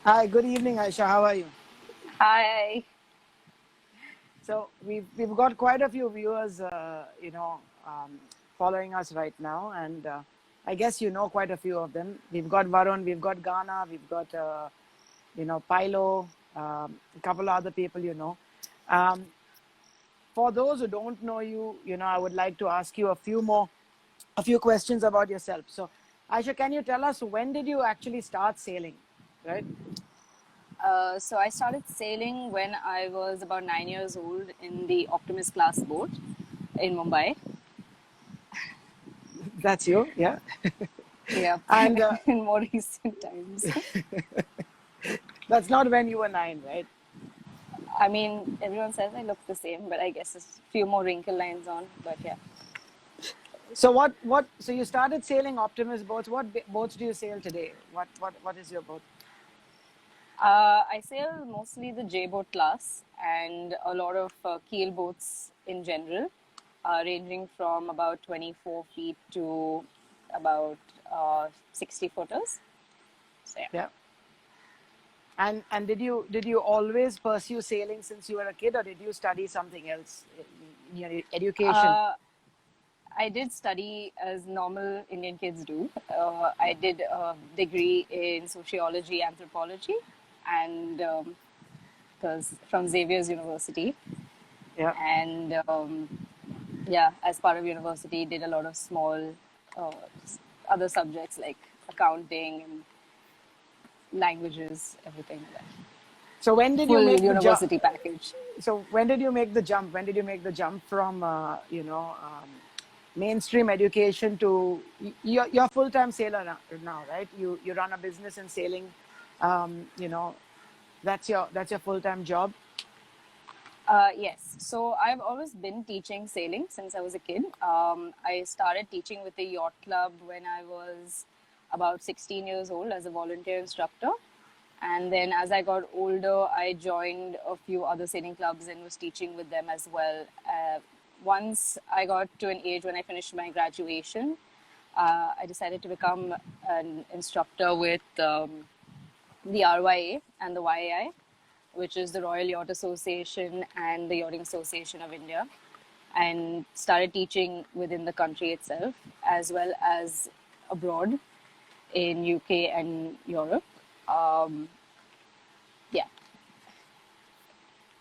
Hi, good evening, Aisha. How are you? Hi. So we've got quite a few viewers, following us right now, and I guess you know quite a few of them. We've got Varun, we've got Ghana, we've got Pilo, a couple of other people you know. Um, for those who don't know you, I would like to ask you a few questions about yourself. So, Aisha, can you tell us when did you actually start sailing? Right? So I started sailing when I was about 9 years old in the Optimus class boat in Mumbai. That's you, yeah. Yeah, And in more recent times. that's not when you were 9, right? I mean, everyone says I look the same, but I guess there's a few more wrinkle lines on. But yeah. So so you started sailing Optimus boats. What boats do you sail today? What is your boat? I sail mostly the J boat class and a lot of keel boats in general, ranging from about 24 feet to about 60 footers. So yeah. Yeah. And did you always pursue sailing since you were a kid, or did you study something else in your education? Uh, I did study as normal Indian kids do. I did a degree in sociology, anthropology, and because from Xavier's University, Yeah. and yeah, as part of university, did a lot of small uh, other subjects like accounting and languages, everything like that. So when did you Full make the jump? university package. So when did you make the jump? When did you make the jump from mainstream education to you're a full-time sailor now, right? You run a business in sailing. Um, you know, that's your full-time job. Yes. So I've always been teaching sailing since I was a kid. I started teaching with the yacht club when I was about 16 years old as a volunteer instructor. And then as I got older, I joined a few other sailing clubs and was teaching with them as well. Once I got to an age when I finished my graduation, I decided to become an instructor with the RYA and the YAI, which is the Royal Yacht Association and the Yachting Association of India, and started teaching within the country itself as well as abroad in UK and Europe. Um, yeah,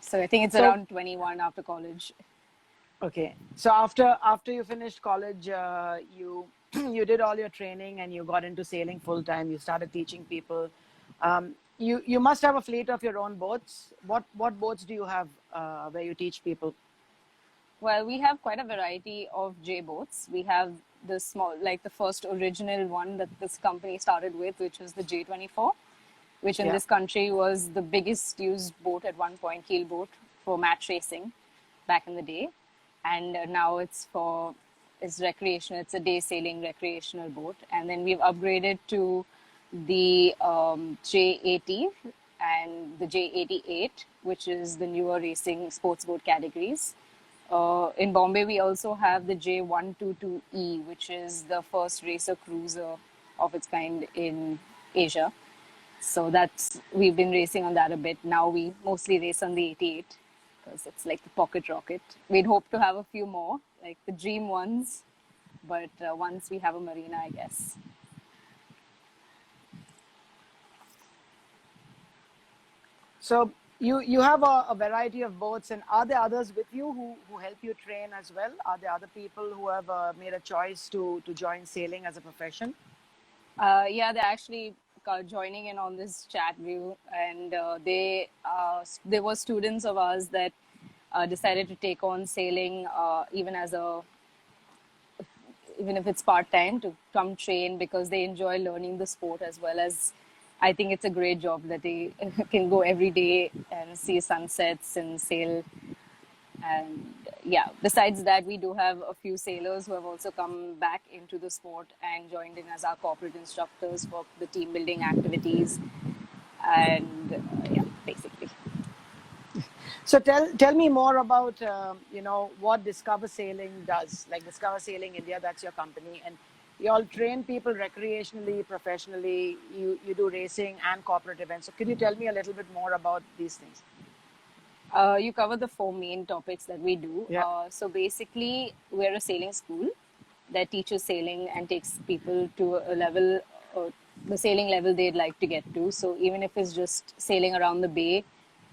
so I think it's So around 21 after college. okay, so after you finished college, you you did all your training and you got into sailing full time. You started teaching people. You must have a fleet of your own boats. What boats do you have where you teach people? Well, we have quite a variety of J boats. We have the small, like the first original one that this company started with, which was the J24, which in Yeah. this country was the biggest used boat at one point, keel boat for match racing back in the day. And now it's recreational, it's a day sailing recreational boat. And then we've upgraded to the J80 and the J88, which is the newer racing sports boat categories. In Bombay, we also have the J122E, which is the first racer cruiser of its kind in Asia. So that's we've been racing on that a bit. Now we mostly race on the 88 because it's like the pocket rocket. We'd hope to have a few more, like the dream ones, but once we have a marina, I guess. So you have a variety of boats, and are there others with you who help you train as well? Are there other people who have made a choice to join sailing as a profession? Yeah, they're actually joining in on this chat view, and they were students of ours that decided to take on sailing even if it's part time to come train because they enjoy learning the sport as well as. I think it's a great job that they can go every day and see sunsets and sail. And yeah, besides that, we do have a few sailors who have also come back into the sport and joined in as our corporate instructors for the team building activities. And yeah, basically. So tell me more about what Discover Sailing does. Like Discover Sailing India, that's your company, and you all train people recreationally, professionally. You do racing and corporate events. So could you tell me a little bit more about these things? You cover the four main topics that we do. Yeah. So basically, we're a sailing school that teaches sailing and takes people to a level, the sailing level they'd like to get to. So even if it's just sailing around the bay,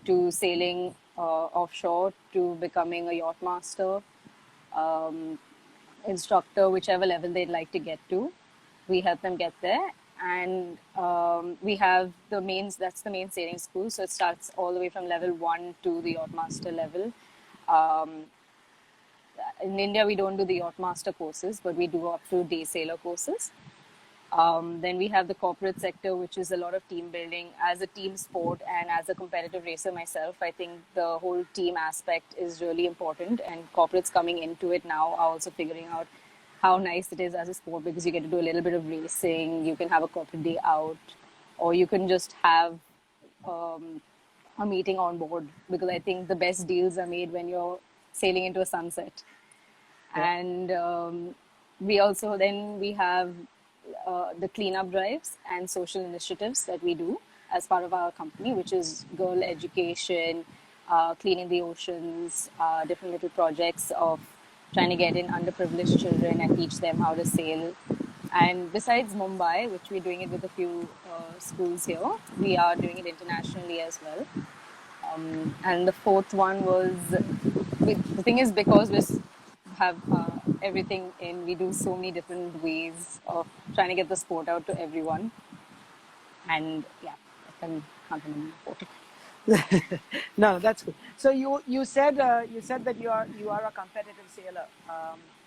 to sailing offshore, to becoming a yacht master, um, instructor, whichever level they'd like to get to, we help them get there. And we have that's the main sailing school. So it starts all the way from level 1 to the yacht master level. Um, in India, we don't do the yacht master courses, but we do up to day sailor courses. Then we have the corporate sector, which is a lot of team building. As a team sport and as a competitive racer myself, I think the whole team aspect is really important. And corporates coming into it now are also figuring out how nice it is as a sport, because you get to do a little bit of racing. You can have a corporate day out, or you can just have a meeting on board, because I think the best deals are made when you're sailing into a sunset. Yeah. And we have the cleanup drives and social initiatives that we do as part of our company, which is girl education, cleaning the oceans, different little projects of trying to get in underprivileged children and teach them how to sail. And besides Mumbai, which we're doing it with a few schools here, we are doing it internationally as well. And the fourth one was, the thing is, because we have everything in, we do so many different ways of trying to get the sport out to everyone. And yeah, I can't remember the fourth. No, that's good. So you said that you are a competitive sailor.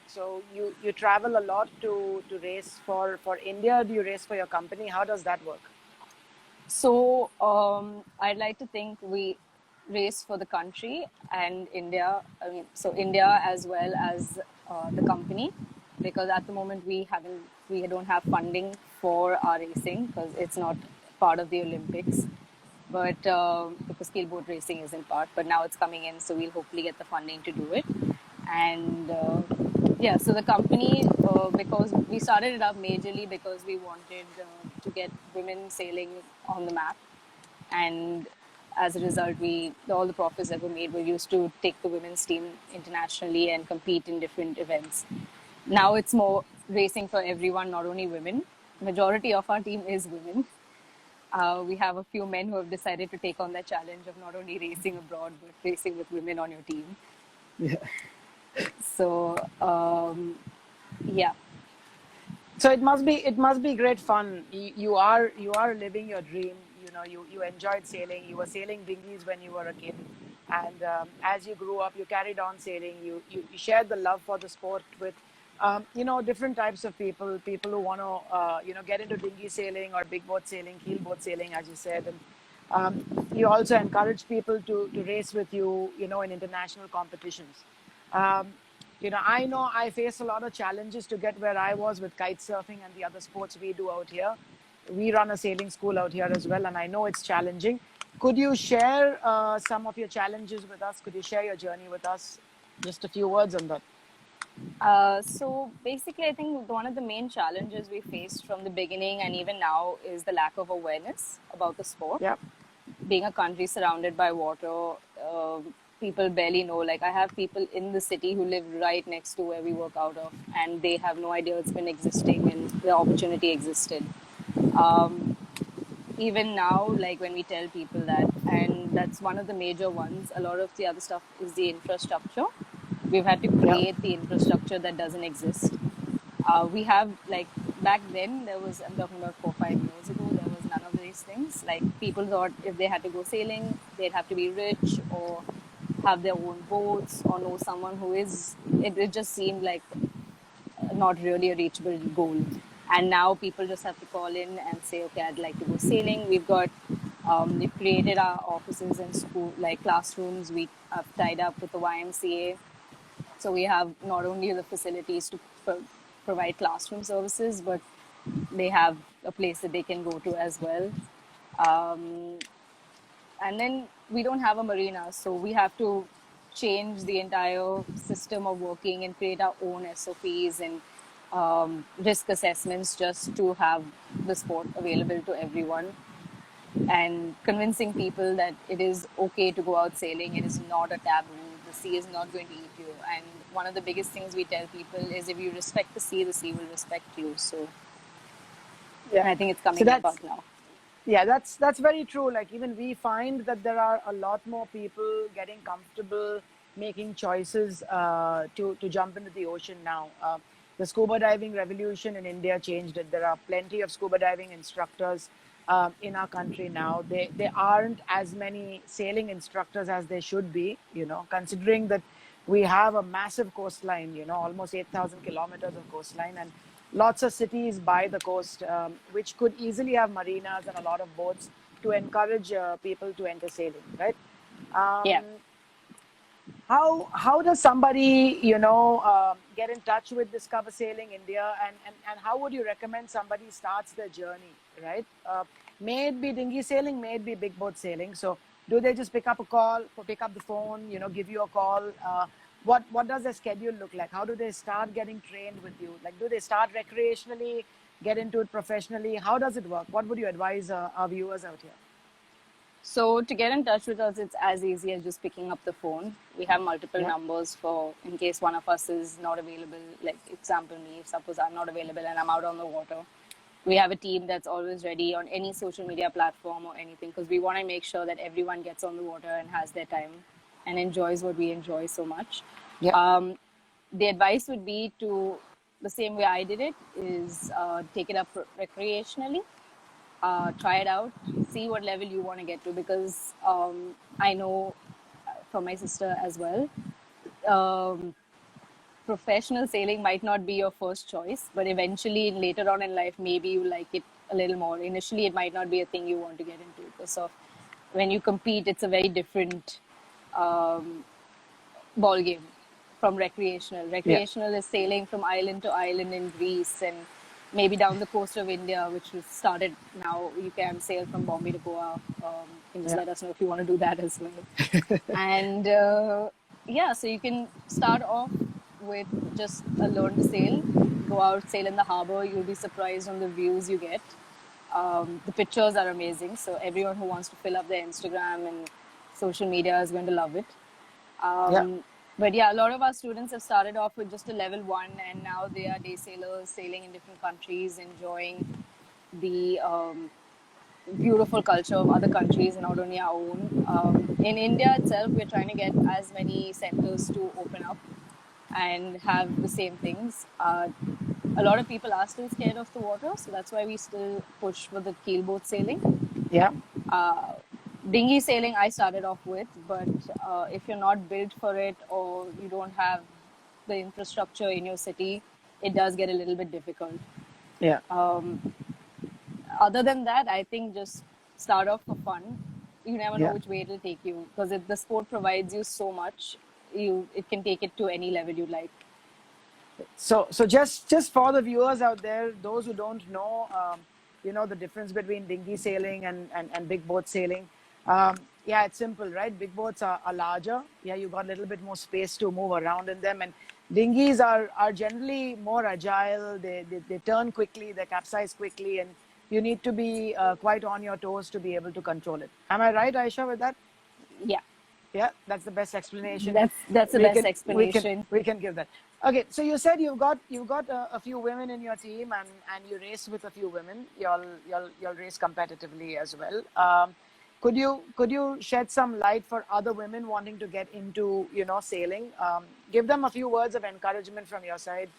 So you travel a lot to race for India. Do you race for your company? How does that work? So I'd like to think we race for the country and India. I mean, so India as well as the company, because at the moment we don't have funding for our racing because it's not part of the Olympics. But because keelboat racing isn't part, but now it's coming in, so we'll hopefully get the funding to do it. And yeah, so the company, because we started it up majorly because we wanted to get women sailing on the map, and as a result, all the profits that were made were used to take the women's team internationally and compete in different events. Now it's more racing for everyone, not only women. Majority of our team is women. We have a few men who have decided to take on that challenge of not only racing abroad, but racing with women on your team. Yeah. So, yeah. So it must be great fun. You are living your dream. You enjoyed sailing. You were sailing dinghies when you were a kid, and as you grew up, you carried on sailing. You shared the love for the sport with different types of people. People who want to get into dinghy sailing or big boat sailing, keel boat sailing, as you said, and you also encourage people to race with you. In international competitions. Um, I know I face a lot of challenges to get where I was with kite surfing and the other sports we do out here. We run a sailing school out here as well, and I know it's challenging. Could you share some of your challenges with us? Could you share your journey with us? Just a few words on that. So basically, I think one of the main challenges we faced from the beginning and even now is the lack of awareness about the sport. Yeah. Being a country surrounded by water, people barely know. Like, I have people in the city who live right next to where we work out of, and they have no idea it's been existing and the opportunity existed. Even now, like when we tell people that, and that's one of the major ones, a lot of the other stuff is the infrastructure. We've had to create the infrastructure that doesn't exist. We have, like, back then, I'm talking about 4-5 years ago, there was none of these things. Like, people thought if they had to go sailing, they'd have to be rich or have their own boats or know someone who is, it just seemed like not really a reachable goal. And now people just have to call in and say, okay, I'd like to go sailing. We've created our offices and school, like classrooms. We have tied up with the YMCA. So we have not only the facilities to provide classroom services, but they have a place that they can go to as well. And then we don't have a marina, so we have to change the entire system of working and create our own SOPs and risk assessments just to have the sport available to everyone, and convincing people that it is okay to go out sailing. It is not a taboo. The sea is not going to eat you. And one of the biggest things we tell people is if you respect the sea will respect you. So, Yeah. and I think it's So coming about now. yeah, that's very true. Like even we find that there are a lot more people getting comfortable making choices to jump into the ocean now. The scuba diving revolution in India changed it. There are plenty of scuba diving instructors in our country now. There aren't as many sailing instructors as there should be. You know, considering that we have a massive coastline. You know, almost 8,000 kilometers of coastline, and lots of cities by the coast, which could easily have marinas and a lot of boats to encourage people to enter sailing, right? Um, Yeah. how does somebody get in touch with Discover Sailing India, and how would you recommend somebody starts their journey, right? May it be dinghy sailing, may it be big boat sailing. So do they just pick up the phone, give you a call? What does their schedule look like? How do they start getting trained with you? Like, do they start recreationally, get into it professionally? How does it work? What would you advise our viewers out here? So to get in touch with us, it's as easy as just picking up the phone. We have multiple Yeah. numbers for in case one of us is not available. Like example me, suppose I'm not available and I'm out on the water. We have a team that's always ready on any social media platform or anything, because we want to make sure that everyone gets on the water and has their time and enjoys what we enjoy so much. Yeah. The advice would be to, the same way I did it, is take it up recreationally, try it out, see what level you want to get to, because I know from my sister as well, um, professional sailing might not be your first choice, but eventually later on in life, maybe you like it a little more. Initially, it might not be a thing you want to get into, because of when you compete, it's a very different ball game from recreational. Yeah. Recreational is sailing from island to island in Greece and maybe down the coast of India, which was started now. You can sail from Bombay to Goa. You can just Yeah. let us know if you want to do that as well. And yeah, so you can start off with just a learn to sail, go out, sail in the harbor. You'll be surprised on the views you get. The pictures are amazing. So everyone who wants to fill up their Instagram and social media is going to love it. Yeah. But yeah, a lot of our students have started off with just a level 1, and now they are day sailors, sailing in different countries, enjoying the beautiful culture of other countries and not only our own. In India itself, we're trying to get as many centers to open up and have the same things. A lot of people are still scared of the water, so that's why we still push for the keelboat sailing. Yeah. Dinghy sailing I started off with, but if you're not built for it or you don't have the infrastructure in your city, it does get a little bit difficult. Yeah. Other than that, I think just start off for fun. You never know Yeah. which way it'll take you, because if the sport provides you so much, it can take it to any level you like. So just for the viewers out there, those who don't know, the difference between dinghy sailing and big boat sailing. Yeah, it's simple, right? Big boats are larger. Yeah, you got a little bit more space to move around in them, and dinghies are generally more agile. They turn quickly, they capsize quickly, and you need to be quite on your toes to be able to control it. Am I right, Aisha, with that? Yeah, Yeah, that's the best explanation that's the we best can we can explanation. we can give that. Okay, so you said you've got a few women in your team, and you race with a few women. You'll race competitively as well. Could you shed some light for other women wanting to get into sailing? Give them a few words of encouragement from your side.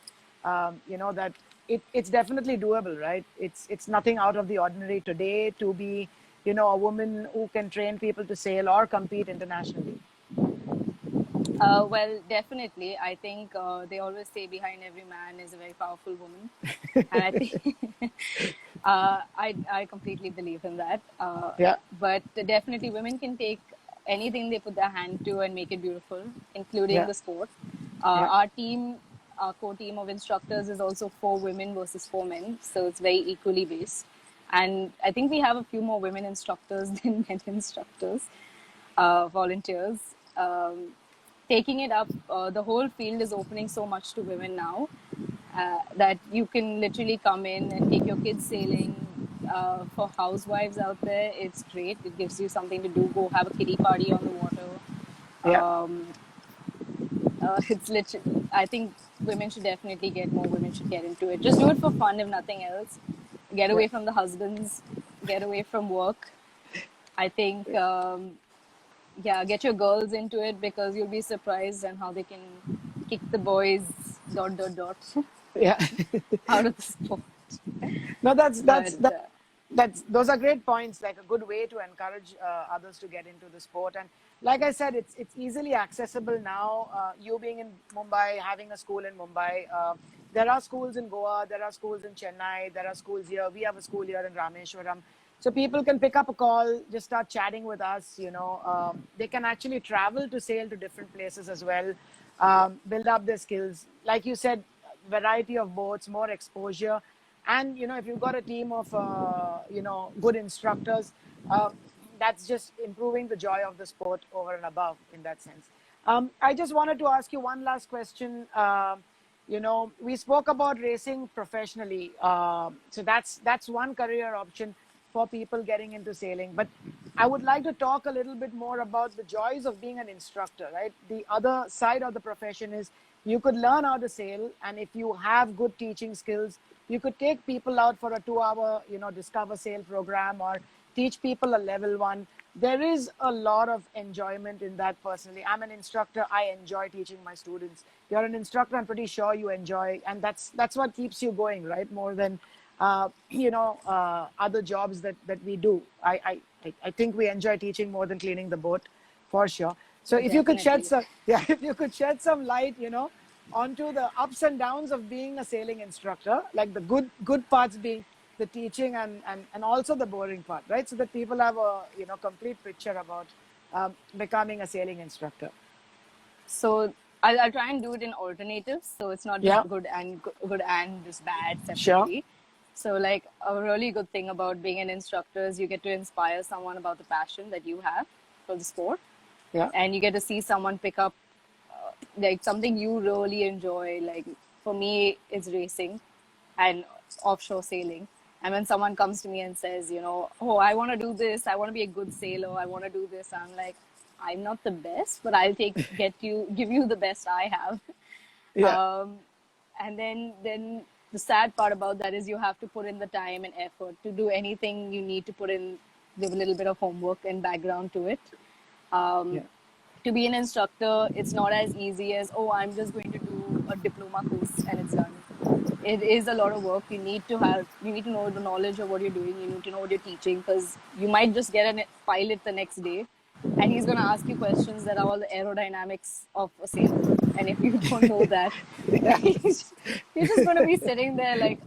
That it's definitely doable, right? It's nothing out of the ordinary today to be a woman who can train people to sail or compete internationally. Well, definitely. I think they always say behind every man is a very powerful woman, and I think I completely believe in that. Yeah. But definitely, women can take anything they put their hand to and make it beautiful, including Yeah. the sport. Yeah. Our team, our core team of instructors, is also 4 women versus 4 men, so it's very equally based. And I think we have a few more women instructors than men instructors, volunteers. Taking it up, the whole field is opening so much to women now. that you can literally come in and take your kids sailing. For housewives out there, it's great. It gives you something to do. Go have a kiddie party on the water. Yeah. It's literally, I think women should definitely get more women should get into it. Just do it for fun, if nothing else. Get Yeah. away from the husbands, get away from work. I think, yeah, get your girls into it because you'll be surprised and how they can kick the boys Yeah. out of the sport. No, But that's those are great points. Like a good way to encourage others to get into the sport. And like I said, it's easily accessible now. You being in Mumbai, having a school in Mumbai, there are schools in Goa, there are schools in Chennai, there are schools here. We have a school here in Rameshwaram. So people can pick up a call, just start chatting with us. They can actually travel to sail to different places as well, build up their skills. Like you said, variety of boats, more exposure, and if you've got a team of good instructors, that's just improving the joy of the sport over and above in that sense. I just wanted to ask you one last question. We spoke about racing professionally, so that's one career option for people getting into sailing. But I would like to talk a little bit more about the joys of being an instructor, right? The other side of the profession is you could learn how to sail, and if you have good teaching skills, you could take people out for a 2 hour, discover sail program, or teach people a level one. There is a lot of enjoyment in that personally. I'm an instructor. I enjoy teaching my students. You're an instructor. I'm pretty sure you enjoy, and that's what keeps you going, right? More than other jobs that we do. I think we enjoy teaching more than cleaning the boat, for sure. So if you could shed definitely. some, yeah, if you could shed some light, onto the ups and downs of being a sailing instructor, like the good parts being the teaching, and also the boring part, right? So that people have a complete picture about becoming a sailing instructor. So I'll try and do it in alternatives. So it's not just Yeah, good and just bad sure. separately. So like a really good thing about being an instructor is you get to inspire someone about the passion that you have for the sport, Yeah, and you get to see someone pick up like something you really enjoy. Like for me, it's racing and offshore sailing. And when someone comes to me and says, oh, I want to do this, I want to be a good sailor, I want to do this, I'm like, I'm not the best, but I'll give you the best I have. yeah, Um, and then the sad part about that is you have to put in the time and effort to do anything. You need to put in give a little bit of homework and background to it. yeah, To be an instructor, it's not as easy as, oh, I'm just going to do a diploma course and it's done. It is a lot of work. You need to know the knowledge of what you're doing. You need to know what you're teaching because you might just get a pilot the next day and he's going to ask you questions that are all the aerodynamics of a sailor. And if you don't know that, yeah, you're just going to be sitting there like,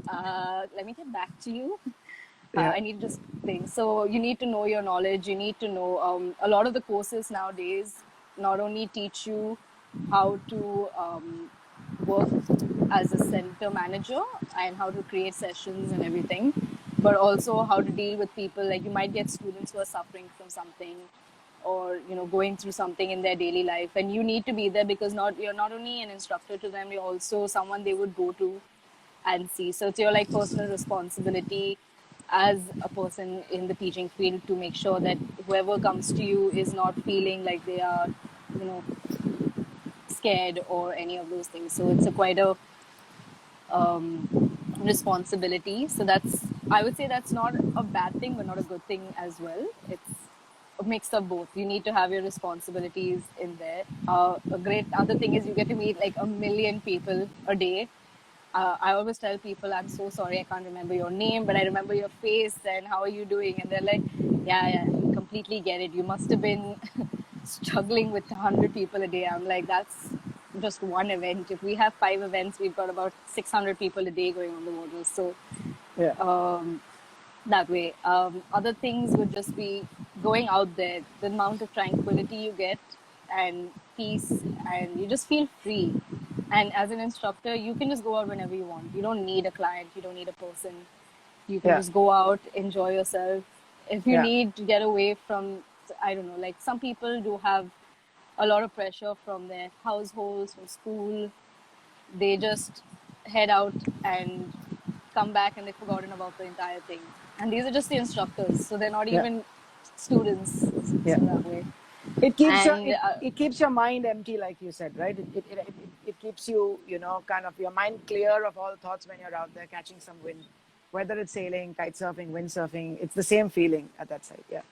let me get back to you. yeah, I need to just think. So you need to know your knowledge. You need to know a lot of the courses nowadays not only teach you how to work as a center manager and how to create sessions and everything, but also how to deal with people. Like you might get students who are suffering from something or going through something in their daily life, and you need to be there because you're not only an instructor to them, you're also someone they would go to and see. So it's your like personal responsibility as a person in the teaching field to make sure that whoever comes to you is not feeling like they are, you know, scared or any of those things. So it's a quite a responsibility. So I would say that's not a bad thing, but not a good thing as well. It's a mix of both. You need to have your responsibilities in there. A great other thing is you get to meet like a million people a day. I always tell people, I'm so sorry, I can't remember your name, but I remember your face and how are you doing? And they're like, yeah, completely get it. You must have been struggling with 100 people a day. I'm like, that's just one event. If we have 5 events, we've got about 600 people a day going on the water. So yeah, that way. Other things would just be going out there, the amount of tranquility you get and peace, and you just feel free. And as an instructor, you can just go out whenever you want. You don't need a client, you don't need a person. You can yeah, just go out, enjoy yourself. If you yeah, need to get away from, I don't know, like some people do have a lot of pressure from their households, from school. They just head out and come back and they've forgotten about the entire thing. And these are just the instructors, so they're not Yeah. even students. Yeah. So that way. It keeps And it keeps your mind empty, like you said, right? It keeps you, kind of your mind clear of all thoughts when you're out there catching some wind, whether it's sailing, kite surfing, windsurfing. It's the same feeling at that site. Yeah.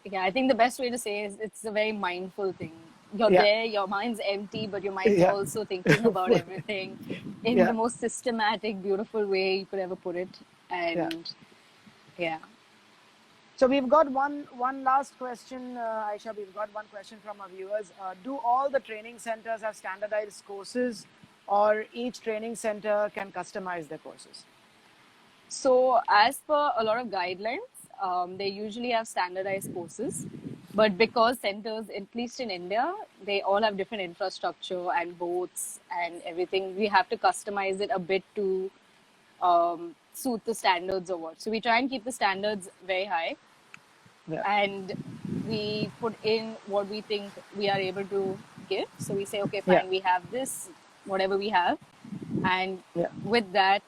yeah, I think the best way to say is it's a very mindful thing. You're Yeah. there, your mind's empty, but your mind's Yeah. also thinking about everything in Yeah. the most systematic, beautiful way you could ever put it. Yeah. And yeah. So we've got one last question, Aisha. We've got one question from our viewers. Do all the training centers have standardized courses, or each training center can customize their courses? So, as per a lot of guidelines, they usually have standardized courses. But because centers, at least in India, they all have different infrastructure and boats and everything, we have to customize it a bit to suit the standards or what. So, we try and keep the standards very high. Yeah. And we put in what we think we are able to give. So, we say, okay, fine, we have this, whatever we have. And with that,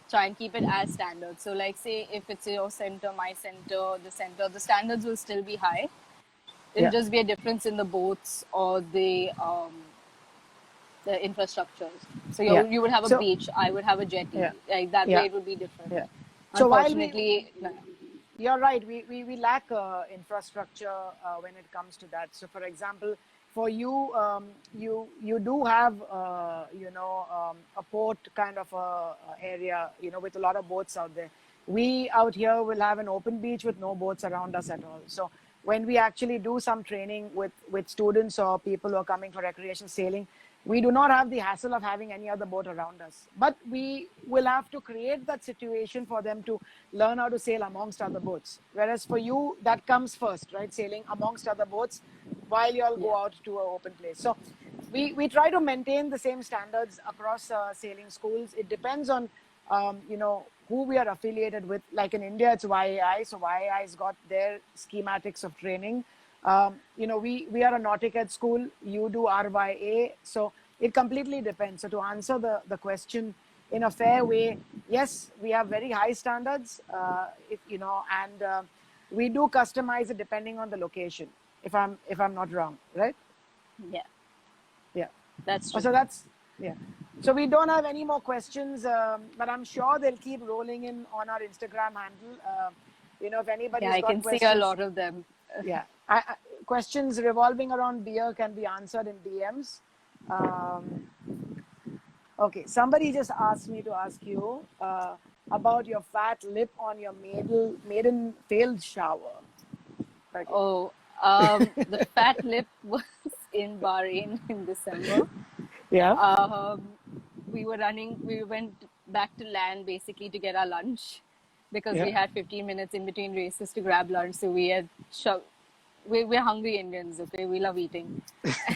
try and keep it as standard. So like say if it's your center, my center, the standards will still be high. It'll just be a difference in the boats or the infrastructures. So you would have a beach, I would have a jetty. Like that way it would be different. Yeah. So unfortunately, you're right. We lack infrastructure when it comes to that. So for example, for you, you do have a port kind of area, with a lot of boats out there. We out here will have an open beach with no boats around us at all. So when we actually do some training with students or people who are coming for recreation sailing, we do not have the hassle of having any other boat around us. But we will have to create that situation for them to learn how to sail amongst other boats. Whereas for you, that comes first, right? Sailing amongst other boats while you all go out to an open place. So we try to maintain the same standards across sailing schools. It depends on, who we are affiliated with. Like in India, it's YAI. So YAI's got their schematics of training. We are a nautic ed school. You do RYA. So it completely depends. So to answer the question in a fair way, yes, we have very high standards, and we do customize it depending on the location. If I'm not wrong, right? Yeah. Yeah. That's true. So we don't have any more questions, but I'm sure they'll keep rolling in on our Instagram handle. If anybody's got questions. I can see a lot of them. Yeah. Questions revolving around beer can be answered in DMs. Okay. Somebody just asked me to ask you about your fat lip on your maiden failed shower. Okay. Oh, the fat lip was in Bahrain in December. Yeah. We went back to land basically to get our lunch because we had 15 minutes in between races to grab lunch. So we had we're hungry Indians, okay? We love eating.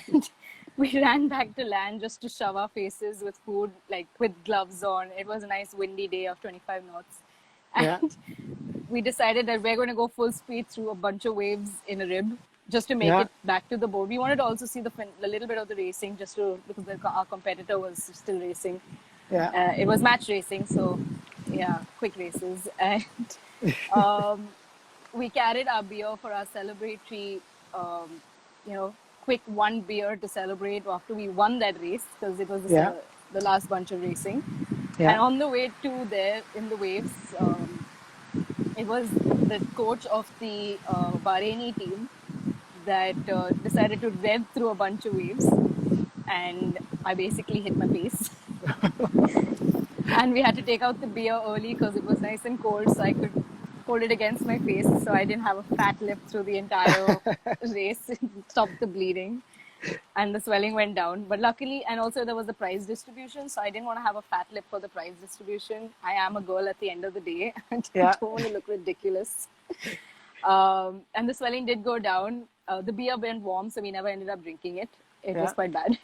And we ran back to land just to shove our faces with food, like with gloves on. It was a nice windy day of 25 knots. And we decided that we're going to go full speed through a bunch of waves in a rib just to make it back to the boat. We wanted to also see the little bit of the racing because our competitor was still racing. Yeah. It was match racing, so quick races. And we carried our beer for our celebratory, quick one beer to celebrate after we won that race because it was the last bunch of racing. Yeah. And on the way to there in the waves, it was the coach of the Bahraini team that decided to rev through a bunch of waves, and I basically hit my face. And we had to take out the beer early because it was nice and cold, so I could hold it against my face so I didn't have a fat lip through the entire race. Stopped the bleeding and the swelling went down. But luckily, and also there was the prize distribution, so I didn't want to have a fat lip for the prize distribution. I am a girl at the end of the day. I don't want to look ridiculous. And the swelling did go down. The beer went warm, so we never ended up drinking it. It was quite bad.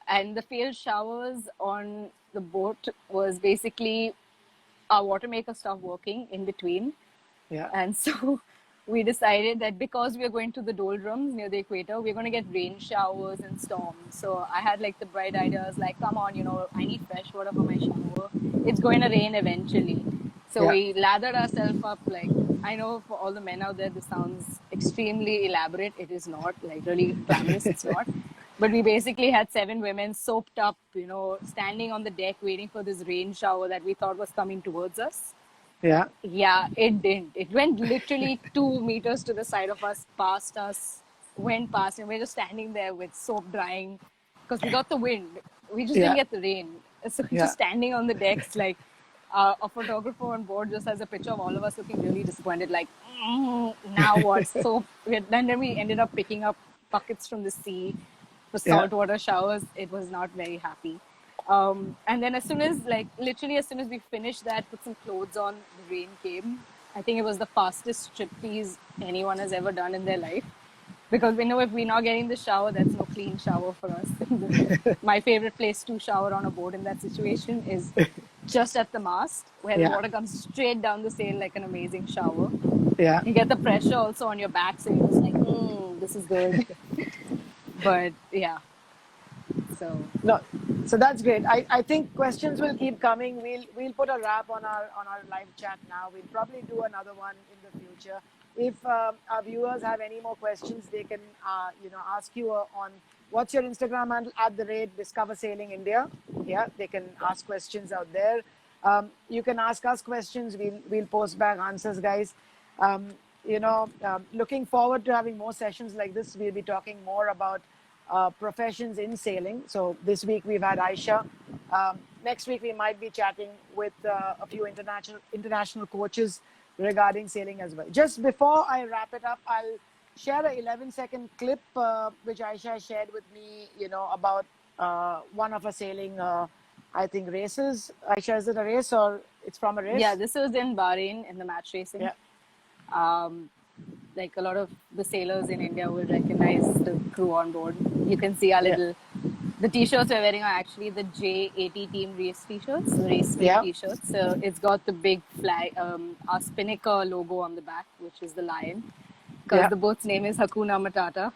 And the failed showers on the boat was basically our water maker stopped working in between. Yeah. And so we decided that because we are going to the doldrums near the equator, we're going to get rain showers and storms. So I had like the bright ideas, like, come on, I need fresh water for my shower. It's going to rain eventually. So Yeah. we lathered ourselves up. Like, I know for all the men out there, this sounds extremely elaborate. It is not, like, really glamorous. It's not. But we basically had 7 women soaped up, standing on the deck waiting for this rain shower that we thought was coming towards us. Yeah. Yeah, it didn't. It went literally 2 meters to the side of us, past us, went past, and we're just standing there with soap drying because we got the wind. We just didn't Yeah. get the rain. So we're Yeah. just standing on the decks, like a photographer on board just has a picture of all of us looking really disappointed, like, now what? So then we ended up picking up buckets from the sea for Yeah. saltwater showers. It was not very happy. And then literally as soon as we finished that, put some clothes on, the rain came. I think it was the fastest striptease anyone has ever done in their life. Because we know if we're not getting the shower, that's no clean shower for us. My favorite place to shower on a boat in that situation is just at the mast, where the Yeah. water comes straight down the sail like an amazing shower. Yeah. You get the pressure also on your back, so you're just like, this is good. But yeah, so No, so that's great. I think questions will keep coming. We'll put a wrap on our live chat now. We'll probably do another one in the future. If our viewers have any more questions, they can ask you on what's your Instagram handle @ Discover Sailing India. Yeah, they can ask questions out there. You can ask us questions. We'll post back answers, guys. Looking forward to having more sessions like this. We'll be talking more about professions in sailing. So this week we've had Aisha. Next week we might be chatting with a few international coaches regarding sailing as well. Just before I wrap it up, I'll share a 11-second clip which Aisha shared with me, about one of her sailing, I think, races. Aisha, is it a race or it's from a race? yeah, this was in Bahrain in the match racing. Yeah. Like a lot of the sailors in India will recognize the crew on board. You can see our the t-shirts we're wearing are actually the J80 team race t-shirts, race day t-shirts. So it's got the big flag, our Spinnaker logo on the back, which is the lion, because the boat's name is Hakuna Matata.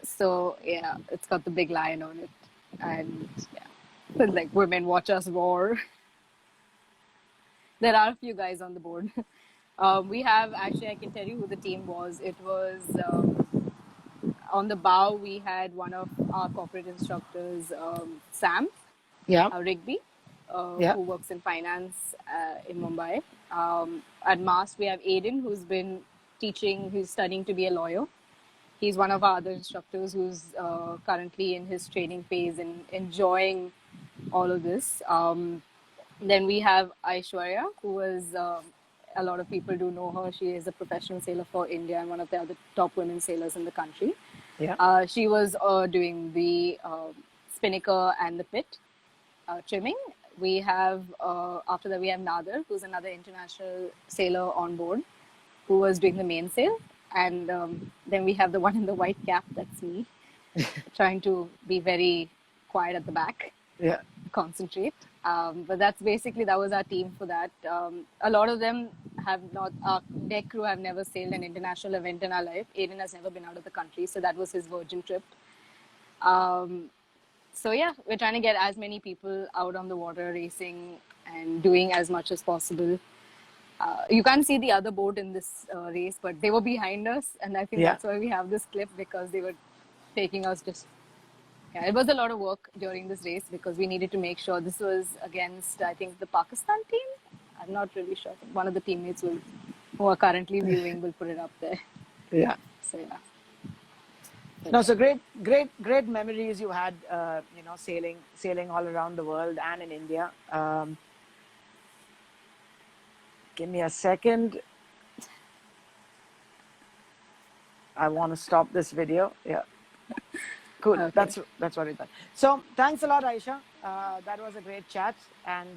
So yeah, it's got the big lion on it, and yeah, like women watch us roar. There are a few guys on the board. We have, actually, I can tell you who the team was. It was on the bow, we had one of our corporate instructors, Sam Rigby, who works in finance in Mumbai. At mast, we have Aiden, who's been teaching, he's studying to be a lawyer. He's one of our other instructors who's currently in his training phase and enjoying all of this. Then we have Aishwarya, who is, a lot of people do know her. She is a professional sailor for India and one of the other top women sailors in the country. Yeah. She was doing the spinnaker and the pit trimming. We have, after that, we have Nader, who's another international sailor on board, who was doing the mainsail. And then we have the one in the white cap, that's me, trying to be very quiet at the back. Yeah. Concentrate. But that was our team for that. A lot of them have not, our deck crew have never sailed an international event in our life. Aiden has never been out of the country, so that was his virgin trip. So yeah, we're trying to get as many people out on the water racing and doing as much as possible. You can't see the other boat in this race, but they were behind us, and I think that's why we have this clip, because they were taking us just... Yeah, it was a lot of work during this race because we needed to make sure. This was against, I think, the Pakistan team. I'm not really sure. One of the teammates who are currently viewing will put it up there. Yeah. So yeah. No, so great memories you had, sailing all around the world and in India. Give me a second. I want to stop this video. Yeah. Cool. Okay. That's what we thought. So thanks a lot, Aisha. That was a great chat, and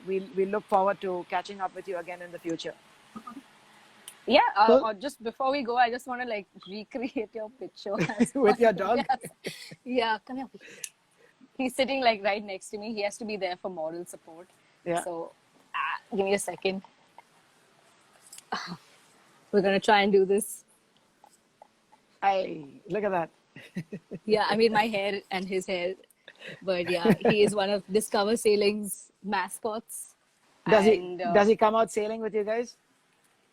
we'll look forward to catching up with you again in the future. Yeah. Cool. Just before we go, I just want to recreate your picture with your dog. Yes. Yeah, come here. He's sitting right next to me. He has to be there for moral support. Yeah. So give me a second. We're gonna try and do this. Hey, look at that. Yeah, I mean my hair and his hair, but yeah, he is one of Discover Sailing's mascots, Does he and does he come out sailing with you guys?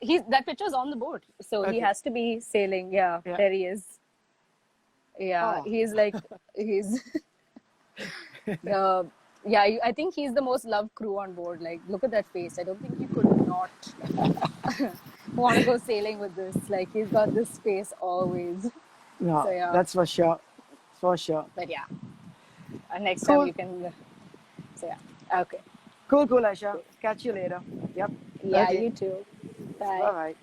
he's that picture's on the board, so he Okay. has to be sailing. Yeah, Yeah. there he is. Yeah, Oh. he's like he's uh, yeah. I think he's the most loved crew on board. Like, look at that face. I don't think you could not want to go sailing with this. Like, he's got this face always. No, So yeah, that's for sure. For sure. but yeah, next time Cool. you can. So yeah, okay. Cool, Aisha. Catch you later. Yep. Yeah, Okay. you too. Bye. Bye bye.